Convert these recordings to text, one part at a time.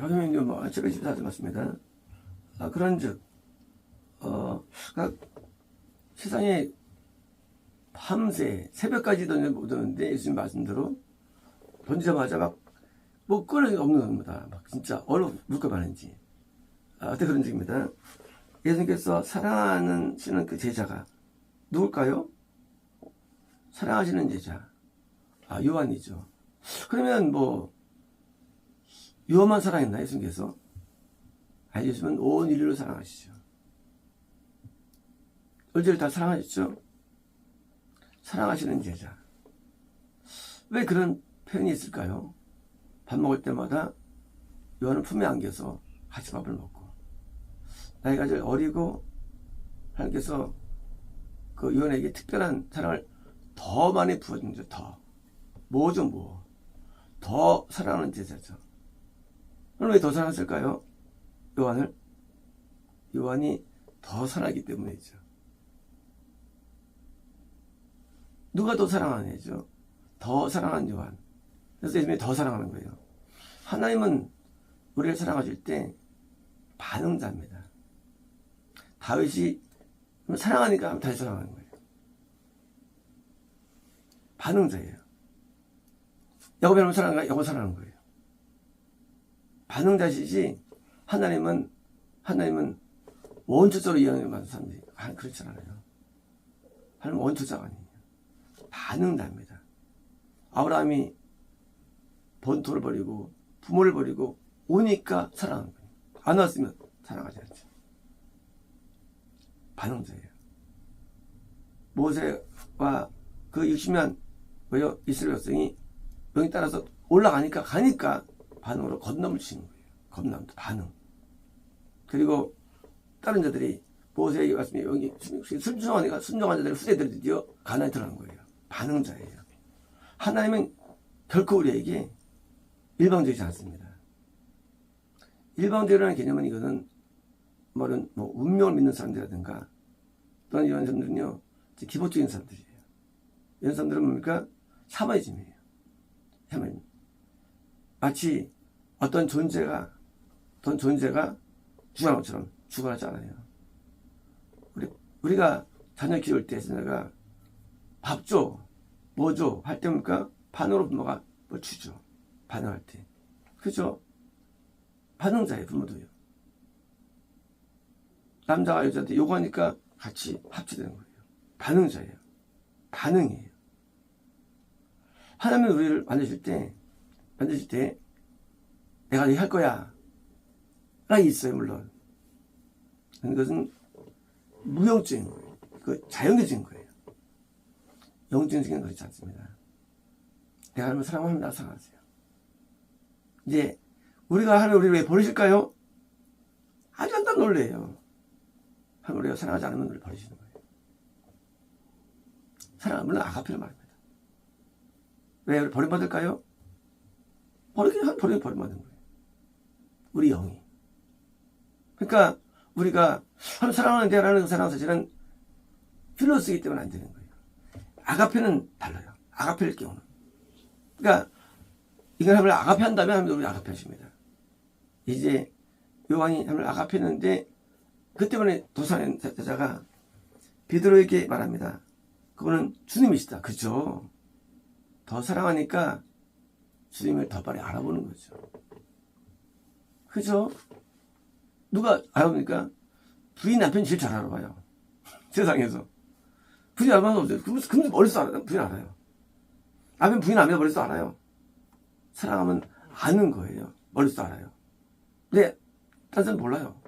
박영민님 뭐 714절 맞습니다. 그런즉 세상에 밤새 새벽까지 던져보는데 예수님 말씀대로 던지자마자 뭐 끊을 수 없는 겁니다. 막 진짜 어느 물가 많은지. 어때 그런 적입니다. 예수님께서 사랑하시는 그 제자가 누굴까요? 사랑하시는 제자. 요한이죠. 그러면 뭐 요한만 사랑했나 예수님께서? 예수님은 온 인류를 사랑하시죠. 얼제를 다 사랑하셨죠? 사랑하시는 제자. 왜 그런 표현이 있을까요? 밥 먹을 때마다 요한은 품에 안겨서 같이 밥을 먹고, 나이가 제일 어리고 하나님께서 그 요한에게 특별한 사랑을 더 많이 부어준 거죠. 뭐죠. 더 사랑하는 제자죠. 그럼 왜 더 사랑했을까요? 요한이 더 사랑하기 때문이죠. 누가 더 사랑하는 애죠? 더 사랑하는 요한. 그래서 예수님이 더 사랑하는 거예요. 하나님은 우리를 사랑하실 때 반응자입니다. 다윗이 사랑하니까 다시 사랑하는 거예요. 반응자예요. 야곱이 하나님 사랑하니까 야곱 사랑하는 거예요. 반응자시지 하나님은 원초적으로 이해하는 많은 사람들이 그렇지 않아요. 하나님은 원초자가 아니에요. 반응자입니다. 아브라함이 본토를 버리고 부모를 버리고 오니까 사랑하는 거예요. 안 왔으면 사랑하지 않죠. 반응자예요. 모세와 그 60년 이스라엘 백성이 명에 따라서 올라가니까 반응으로 건너물 치는 거예요. 건너물 반응. 그리고 다른 자들이 모세에게 말씀이 여기 순종한 자들의 후대들이 드디어 가나안에 들어간 거예요. 반응자예요. 하나님은 결코 우리에게 일방적이지 않습니다. 일방적이라는 개념은 이거는 운명을 믿는 사람들이라든가 또는 이런 사람들은요 기본적인 사람들이에요. 이런 사람들은 뭡니까? 샤머니즘이에요. 샤머니즘. 마치 어떤 존재가 죽어난 것처럼 죽어나지 않아요. 우리가 자녀 키울 때 자녀가 밥 줘, 뭐 줘 할 때 뭡니까? 반응으로 부모가 뭐 주죠. 반응할 때. 그죠? 반응자예요, 부모도요. 남자가 여자한테 요구하니까 같이 합치되는 거예요. 반응자예요. 반응이에요. 하나님은 우리를 만드실 때 내가 이렇게 할 거야 라 있어요. 물론 그것은 무형적인 거예요. 그 자연적인 거예요. 영적인 그렇지 않습니다. 내가 하나님을 사랑하면 나를 사랑하세요. 이제 우리가 하나님 우리를 왜 버리실까요? 아주 간단 논리예요. 하나님 우리가 사랑하지 않으면 우리를 버리시는 거예요. 사랑하면 아가페를 말합니다. 왜 우리 버림받을까요? 버림받은 거예요. 우리 영이. 그러니까 우리가 하나님 사랑하는 데라는 그 사랑 사실은 필로스이기 때문에 안 되는 거예요. 아가페는 달라요. 아가페일 경우는. 그러니까 이걸 하나님을 아가페 한다면 하나님도 우리 아가페 하십니다. 이제 요한이 하나님을 아가페 했는데 그 때문에 도사는 자가 베드로에게 말합니다. 그분은 주님이시다. 그죠? 더 사랑하니까 주님을 더 빨리 알아보는 거죠. 그죠? 누가 알아보니까 부인 남편이 제일 잘 알아봐요. 세상에서. 부인 알아봐서 없어요. 그분도 머릿속 알아요. 부인 알아요. 남편 부인 알면 머릿속 알아요. 사랑하면 아는 거예요. 머릿속 알아요. 근데 다른 사람 몰라요.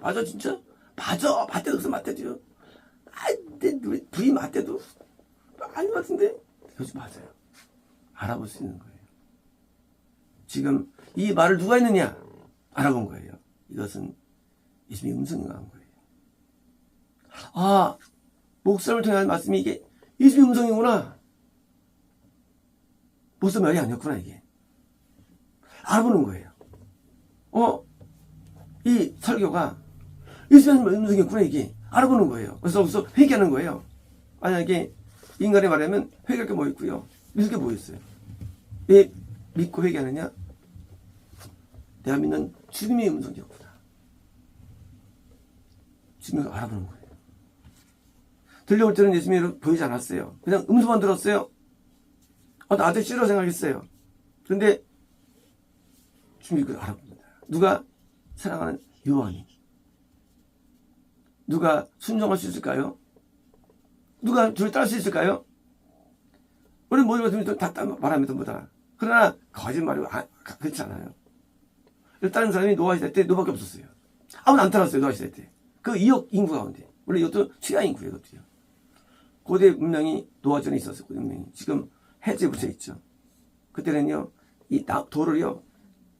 맞아 진짜? 맞아. 맞대도 없어 맞대도요. 내 부인 맞대도 아닌 것 같은데? 그것이 맞아요. 알아볼 수 있는 거예요. 지금 이 말을 누가 했느냐? 알아본 거예요. 이것은 예수님의 음성이 나온 거예요. 목사님을 통한 말씀이 이게 예수님의 음성이구나. 목사 말이 아니었구나 이게. 알아보는 거예요. 이 설교가 예수님의 음성이었구나 이게. 알아보는 거예요. 그래서 회개하는 거예요. 만약에 인간의 말하면 회개할 게 뭐 있고요. 믿을 게 뭐 있어요. 왜 믿고 회개하느냐? 내가 믿는 주님의 음성이었구나. 주님을 알아보는 거예요. 들려올 때는 예수님이 보이지 않았어요. 그냥 음성만 들었어요. 나한테 싫어 생각했어요. 그런데 주님이 그걸 알아봅니다. 누가? 사랑하는 요한이. 누가 순종할 수 있을까요? 누가 주를 따를 수 있을까요? 우리 모든 것들 다 말합니다. 뭐다. 그러나 거짓말이 그렇지 않아요. 다른 사람이 노아 시대 때 노밖에 없었어요. 아무도 안 따랐어요. 노아 시대 때. 그 2억 인구 가운데. 원래 이것도 최하 인구예요. 이것도요. 고대 문명이 노아 전에 있었어요. 고대 문명이. 지금 해제 붙여 있죠. 그때는요. 이 돌을요.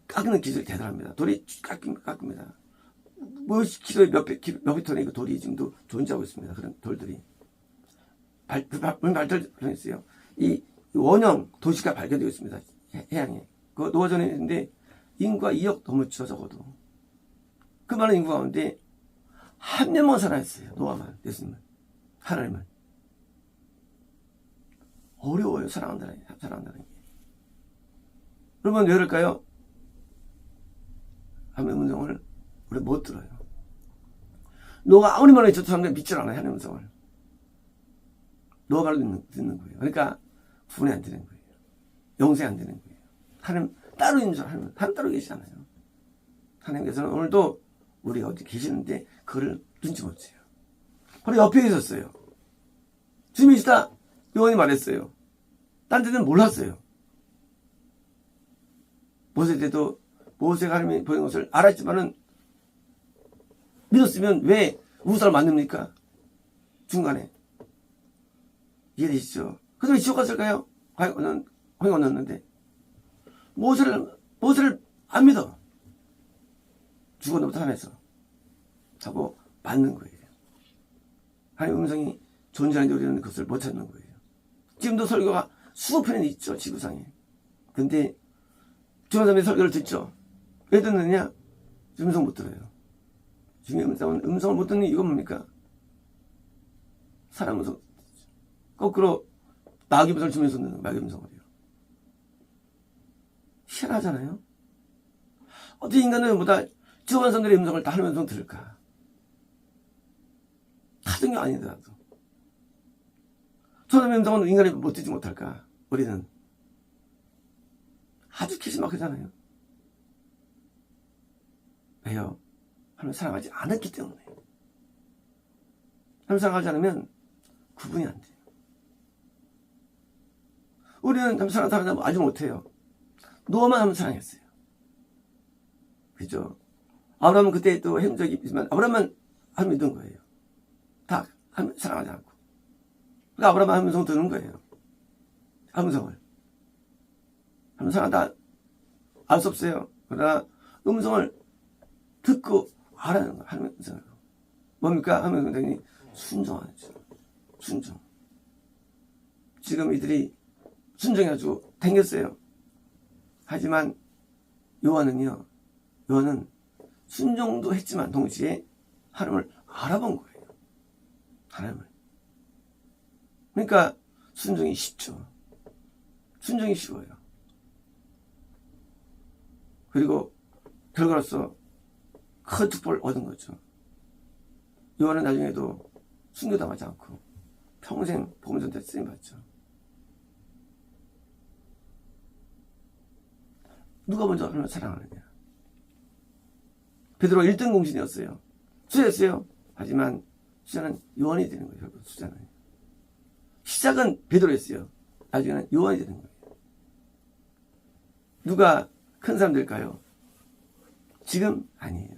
깎는 기술이 대단합니다. 돌이 깎습니다. 뭐 키로에 몇백 톤의 그 돌이 지금도 존재하고 있습니다. 그런 돌들이. 발달했어요. 이 원형 도시가 발견되고 있습니다. 해양에. 그 노아 전에 있는데 인구가 2억 넘었죠. 적어도. 그 많은 인구 가운데 한 명만 살아있어요. 노아만. 예수님은. 하나님은. 어려워요. 사랑한다는 게. 여러분 왜 그럴까요? 하나님의 음성을 우리 못 들어요. 노아가 아무리 말해도 저 사람들이 믿질 않아요. 하나님의 음성을. 노아가 듣는 거예요. 그러니까 구원이 안 되는 거예요. 영생이 안 되는 거예요. 하나님 따로 있는 줄 알아요. 하나님 따로 계시잖아요. 하나님께서는 오늘도 우리가 어디 계시는데 그걸 눈치 못 채요. 바로 옆에 있었어요. 주님이시다. 요한이 말했어요. 딴 데는 몰랐어요. 모세 때도 모세가 하나님이 보인 것을 알았지만은 믿었으면 왜 우상을 만듭니까? 중간에. 이해되시죠? 그래서 왜 지옥 갔을까요? 허용 얻었는데. 모세를 안 믿어. 죽어도 살아서. 하고 받는 거예요. 하나님의 음성이 존재하는데 우리는 그것을 못 찾는 거예요. 지금도 설교가 수억 편이 있죠. 지구상에. 근데 중화사람의 설교를 듣죠. 왜 듣느냐? 음성 못 들어요. 중요한 음성을 못 듣는 이유가 뭡니까? 사람 음성. 거꾸로 마귀 음성을 주면서 듣는 마귀 음성을요. 희한하잖아요. 어떻게 인간은 보다 지구한 사람들의 음성을 다 하나님의 음성 들을까? 하등이 아니더라도. 저 사람의 음성은 인간이 못 듣지 못할까? 우리는. 아주 기시막히잖아요. 왜요? 하나님 사랑하지 않았기 때문에. 하나님 사랑하지 않으면 구분이 안 돼요. 우리는 하나님 사랑하는 사람 알지 못해요. 노아만 하면 사랑했어요. 그죠? 아브라함은 그때 또 행적이 있지만 아브라함만 하나님 믿은 거예요. 다 하나님 사랑하지 않고. 그러니까 아브라함은 하나님 음성 듣는 거예요. 음성을. 하나님 사랑하다 알 수 없어요. 그러나 음성을 듣고 알아야 거예요. 하나님의 음성을. 뭡니까? 하나님의 음성이 순종하죠. 순종. 지금 이들이 순종해가지고 댕겼어요. 하지만 요한은 순종도 했지만 동시에 하나님을 알아본 거예요. 하나님을. 그러니까 순종이 쉽죠. 순종이 쉬워요. 그리고 결과로서 큰 특보를 얻은 거죠. 요한은 나중에도 순교당하지 않고 평생 복음전도에 쓰임받죠. 누가 먼저 하나님을 사랑하느냐. 베드로 1등 공신이었어요. 수였어요. 하지만 수자는 요한이 되는 거예요. 결국 수자는. 시작은 베드로였어요. 나중에는 요한이 되는 거예요. 누가 큰 사람 될까요? 지금 아니에요.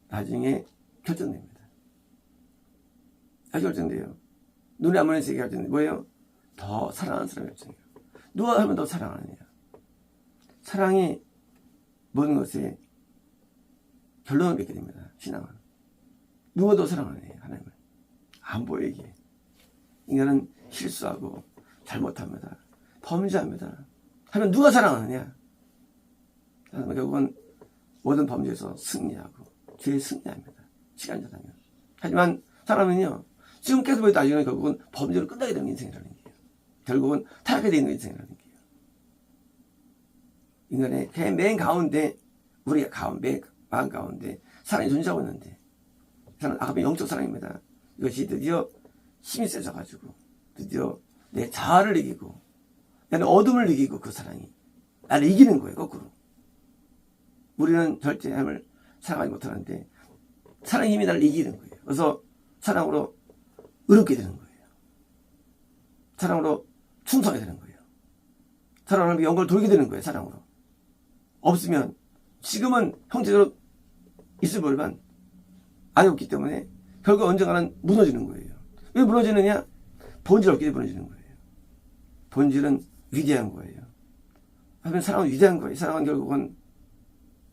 나중에 결정됩니다. 나중에 결정돼요. 눈에 안 보이는 세계가 결정돼요. 뭐예요? 더 사랑하는 사람이 결정해요. 누가 하면 더 사랑하느냐. 사랑이 모든 것에 결론을 맺게 됩니다. 신앙은. 누가 더 사랑하느냐. 하나님을. 안 보이게. 인간은 실수하고 잘못합니다. 범죄합니다. 하면 누가 사랑하느냐. 결국은 모든 범죄에서 승리하고 죄에 승리합니다. 시간 지나면. 하지만 사람은요. 지금 계속 보이다 나중에 결국은 범죄로 끝나게 되는 인생이라는 거예요. 결국은 타락하게 되는 인생이라는 거예요. 인간의 맨 가운데 우리 가운데 마음 가운데 사랑이 존재하고 있는데 저는 아까 영적 사랑입니다. 이것이 드디어 힘이 세져가지고 드디어 내 자아를 이기고 나는 어둠을 이기고 그 사랑이 나를 이기는 거예요. 거꾸로. 우리는 절대 하나님을 사랑하지 못하는데 사랑의 힘이 나를 이기는 거예요. 그래서 사랑으로 의롭게 되는 거예요. 사랑으로 충성하게 되는 거예요. 사랑으로 영광을 돌게 되는 거예요. 사랑으로. 없으면 지금은 형제적으로 있을 모르만 아예 없기 때문에 결국 언젠가는 무너지는 거예요. 왜 무너지느냐? 본질 없기 때문에 무너지는 거예요. 본질은 위대한 거예요. 하지만 사랑은 위대한 거예요. 사랑은 결국은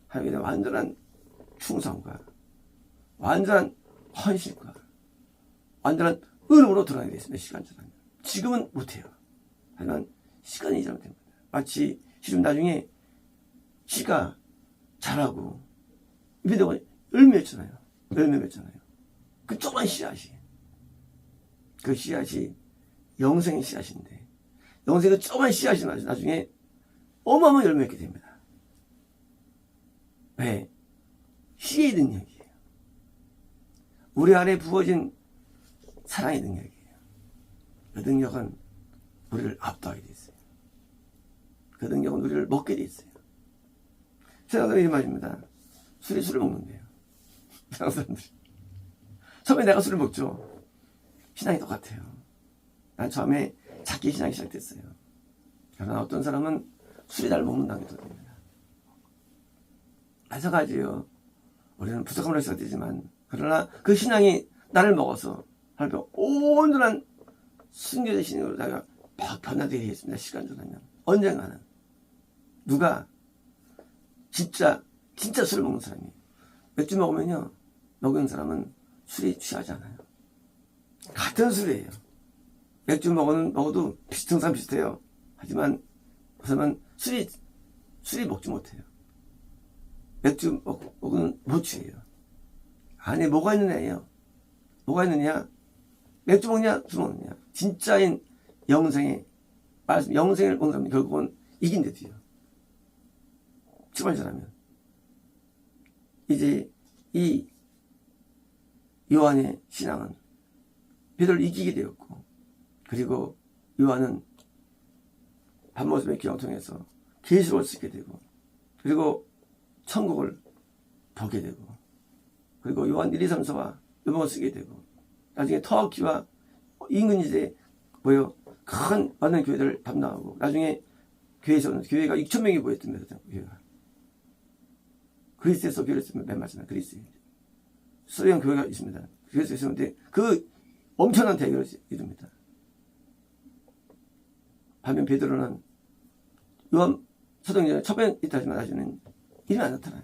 하나님에 대한 완전한 충성과 완전한 헌신과 완전한 의로움으로 드러나게 되어 있습니다. 시간 지나면. 지금은 못해요. 하지만 시간이 잘못됩니다. 마치 지금 나중에 씨가 자라고 잎에다가 열매 맺잖아요. 열매 맺잖아요. 그 조그만 씨앗이 그 씨앗이 영생의 씨앗인데 영생의 조그만 씨앗이 나중에 어마어마한 열매 맺게 됩니다. 왜? 씨의 능력이에요. 우리 안에 부어진 사랑의 능력이에요. 그 능력은 우리를 압도하게 돼 있어요. 그 능력은 우리를 먹게 돼 있어요. 세상 사람들이 말입니다. 술을 먹는데요. 세상 사람들이. 처음에 내가 술을 먹죠. 신앙이 똑같아요. 난 처음에 작게 신앙이 시작됐어요. 그러나 어떤 사람은 술이 잘 먹는다는 게 됩니다. 마찬가지예요. 우리는 부족함으로 시작되지만 그러나 그 신앙이 나를 먹어서 하나님 온전한 순교의 신앙으로 내가 막 변화되게 되겠습니다. 시간 지나면 언젠가는 누가 진짜 술을 먹는 사람이 맥주 먹으면요 먹은 사람은 술이 취하지 않아요. 같은 술이에요. 맥주 먹어도 증상 비슷해요. 하지만 그 사람은 술이 먹지 못해요. 맥주 먹으면 못 취해요. 안에 뭐가 있느냐예요. 뭐가 있느냐? 맥주 먹냐? 술 먹느냐? 진짜인 영생의 말씀, 영생을 먹는 사람이 결국은 이긴대도요. 출발자라면 이제 이 요한의 신앙은 베드로를 이기게 되었고 그리고 요한은 밤모습의 기억을 통해서 계시록을 쓰게 되고 그리고 천국을 보게 되고 그리고 요한 1, 2, 3, 4와 요목을 쓰게 되고 나중에 터키와 인근시대에 큰 많은 교회들을 담당하고 나중에 교회에서는 교회가 6,000명이 모였답니다. 교회가. 그리스에서 교회를 쓰면 맨 마지막 그리스에 소련 교회가 있습니다. 그리스에 있었는데 그 엄청난 대교를 이룹니다. 반면 베드로는 요한 사도행전에 처음에 있다 하지만 나중에는 이름이 안 나타나요.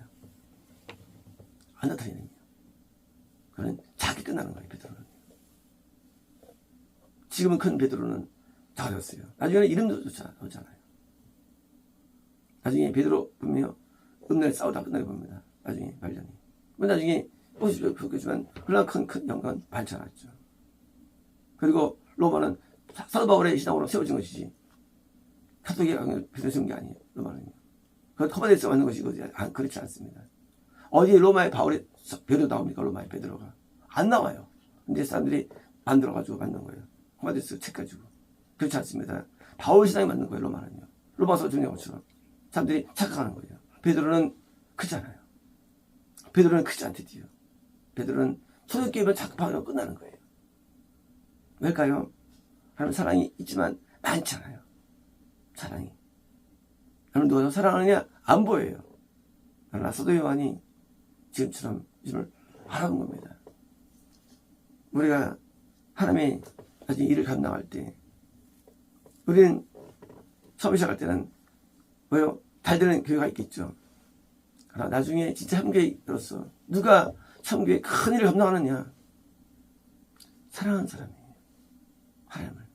안 나타나는 거예요. 그는 작게 끝나는 거예요. 베드로는. 지금은 큰 베드로는 작아졌어요. 나중에는 이름도 오잖아요. 나중에 베드로 분명히 음날 싸우다 끝나게 봅니다. 나중에 말년이. 나중에 보시죠. 그렇겠지만 그러나 큰 영광은 반찬했죠. 그리고 로마는 사도 바울의 신앙으로 세워진 것이지 카톨릭이 베드로 세운 게 아니에요. 로마는요. 그건 토마데스가 만든 것이거든요. 그렇지 않습니다. 어디에 로마의 바울이 베드로 나옵니까? 로마의 베드로가 안 나와요. 근데 사람들이 만들어가지고 만든 거예요. 토마데스 책 가지고. 그렇지 않습니다. 바울 신앙이 만든 거예요. 로마는요. 로마서 정리한 것처럼 사람들이 착각하는 거예요. 베드로는 크잖아요. 베드로는 크지 않대요. 베드로는 초대교회만 착각하고 끝나는 거예요. 왜일까요? 하나님 사랑이 있지만 많잖아요. 사랑이. 하나님 누가 사랑하느냐? 안 보여요. 그러나 사도 요한이 지금처럼 이걸 알아본 겁니다. 우리가 하나님의 나중에 일을 감당할 때 우리는 처음 시작할 때는 잘 되는 교회가 있겠죠. 그러나 나중에 진짜 참교회로서 누가 참교회 큰 일을 감당하느냐? 사랑하는 사람이에요. 하나님을.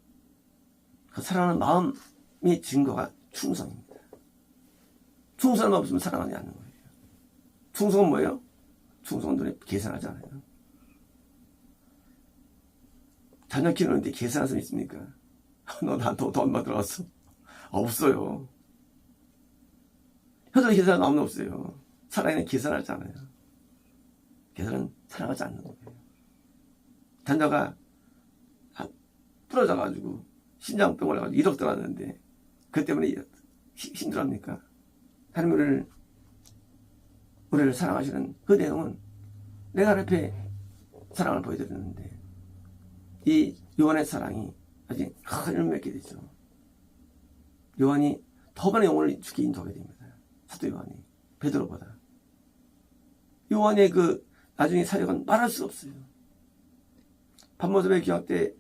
그 사랑하는 마음의 증거가 충성입니다. 충성만 없으면 사랑하지 않는 거예요. 충성은 뭐예요? 충성은 눈에 계산하지 않아요. 자녀 키우는데 계산할 수 있습니까? 너 나한테 돈 얼마 들어왔어? 없어요. 현재 계산은 아무도 없어요. 사랑에는 계산하지 않아요. 계산은 사랑하지 않는 거예요. 자녀가 부러져가지고 심장병 걸려가지고 1억 들어갔는데 그 때문에 힘들어합니까? 하나님 우리를 사랑하시는 그 내용은 내가 하나님께 사랑을 보여드렸는데 이 요한의 사랑이 아직 큰 열매 맺게 되죠. 요한이 더 많은 영혼을 주께 인도하게 됩니다. 사도 요한이 베드로보다. 요한의 그 나중에 사역은 말할 수 없어요. 반모섬의 기학 때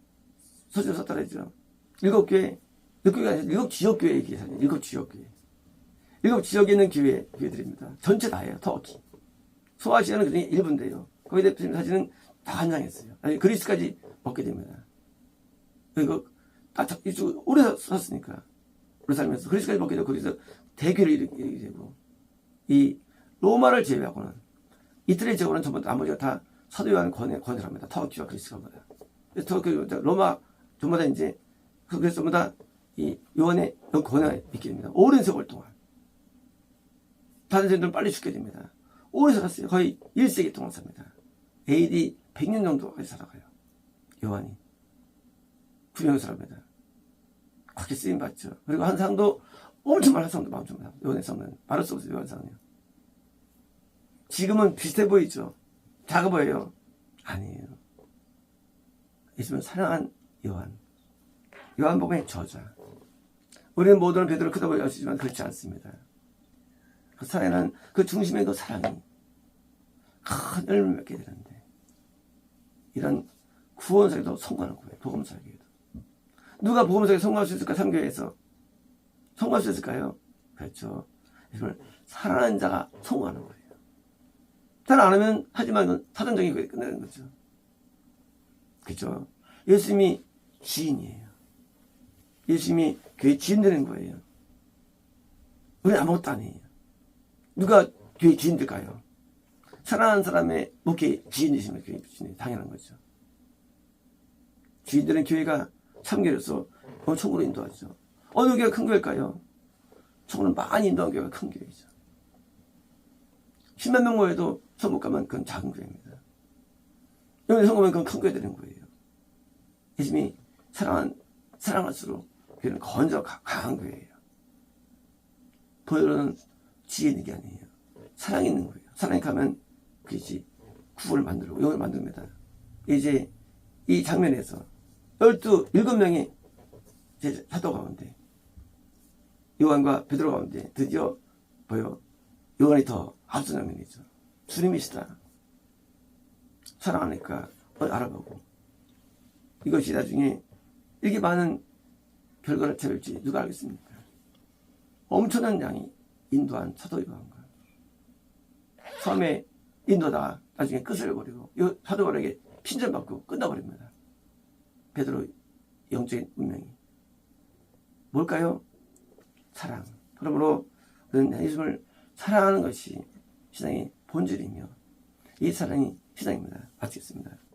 서신을 썼다 그랬죠. 7교회, 6교회가 아니라 7지역교회 얘기해요. 7지역교회. 7지역에 있는 교회들입니다. 전체 다예요. 터키. 소아시아는 그중에 일부인데요. 거기에 대표님 사진은 다 한장했어요. 아니, 그리스까지 먹게 됩니다. 이거 이쪽 오래 살았으니까. 오래 살면서 그리스까지 먹게 되고 거기서 대교를 일으키게 되고 이 로마를 제외하고는 이틀의 제국은 전부 나머지가 다 사도 요한 권위를 합니다. 터키와 그리스가 보다. 터키, 로마 전부 다 이제 그래서 전부 다 이 요한의 권위를 믿게 됩니다. 오랜 세월 동안. 다른 사람들은 빨리 죽게 됩니다. 오래 살았어요. 거의 1세기 동안 삽니다. AD 100년 정도까지 살아가요. 요한이. 구명의 사람입니다. 그렇게 쓰임받죠. 그리고 한 사람도 엄청 많은 사람도 엄청 많아요. 요한의 사람은 말할 수 없어요. 요한의 사람은요. 지금은 비슷해 보이죠. 작아 보여요. 아니에요. 예수님은 사랑한 요한. 요한복음의 저자. 우리는 모두는 베드로 크다 보여 여시지만 그렇지 않습니다. 그 사랑은 그 중심의 그 사랑이 큰 열매 맺게 되는데 이런 구원설계도 성공하는 거예요. 복음설계도. 누가 복음설계 성공할 수 있을까? 3교회에서 성공할 수 있을까요? 그렇죠. 이걸 사랑하는 자가 성공하는 거예요. 사랑 안 하면 하지만 사전적인 거에 끝내는 거죠. 그렇죠. 예수님이 주인이에요. 예수님이 교회 주인 되는 거예요. 우리는 아무것도 아니에요. 누가 교회 주인 될까요? 사랑하는 사람의 목회 주인 되시면 교회 주인이 당연한 거죠. 주인들은 교회가 참교회로서 천국으로 인도하죠. 어느 교회가 큰 교회일까요? 천국은 많이 인도한 교회가 큰 교회죠. 10만 명 모여도 천국 가면 그건 작은 교회입니다. 영원히 성공하면 그건 큰 교회 되는 거예요. 예수님이 사랑할수록 교회는 건조하고 강한 교회예요. 보여로는 지혜 있는 게 아니에요. 사랑이 있는 거예요. 사랑이 가면 그것이 구원을 만들고 영혼을 만듭니다. 이제 이 장면에서 7명의 사도 가운데 요한과 베드로 가운데 드디어 요한이 더 앞선 장면이죠. 주님이시다. 사랑하니까 알아보고 이것이 나중에 이렇게 많은 결과를 채울지 누가 알겠습니까? 엄청난 양이 인도한 사도 요한과 처음에 인도다 나중에 끝을 버리고 사도 요한에게 핀잔받고 끝나버립니다. 베드로 영적인 운명이 뭘까요? 사랑. 그러므로 우리는 예수님을 사랑하는 것이 신앙의 본질이며 이 사랑이 신앙입니다. 마치겠습니다.